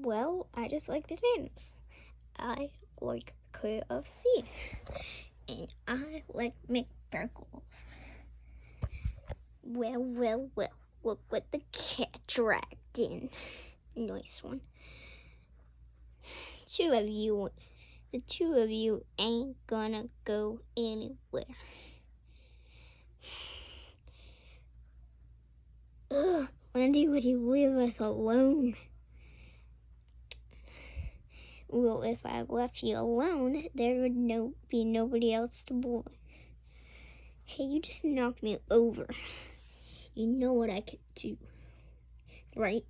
Well, I just like bananas. I like KFC. And I like McBurgles. Well, look what the cat dragged in. Nice one. The two of you ain't gonna go anywhere. Ugh, Wendy, would you leave us alone? Well, if I left you alone, there would be nobody else to bully. Hey, you just knocked me over. You know what I could do, right?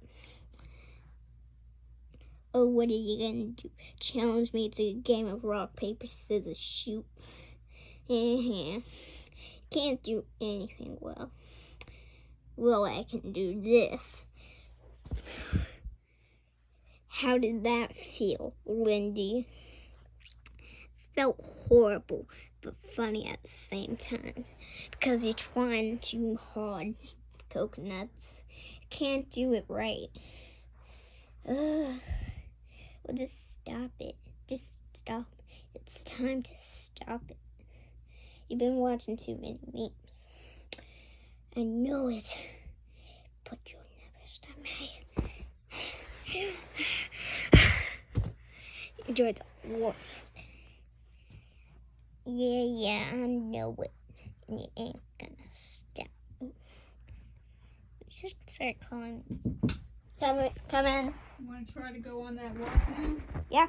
Oh, what are you gonna do? Challenge me to a game of rock, paper, scissors, shoot? Can't do anything well. Well, I can do this. How did that feel, Lindy? Felt horrible, but funny at the same time. Because you're trying too hard, coconuts. Can't do it right. Well, just stop it. Just stop. It's time to stop it. You've been watching too many memes. I know it, but you'll never stop me. You're the worst. Yeah, I know it. And you ain't gonna stop. Just start calling me. Come in. You want to try to go on that walk now? Yeah.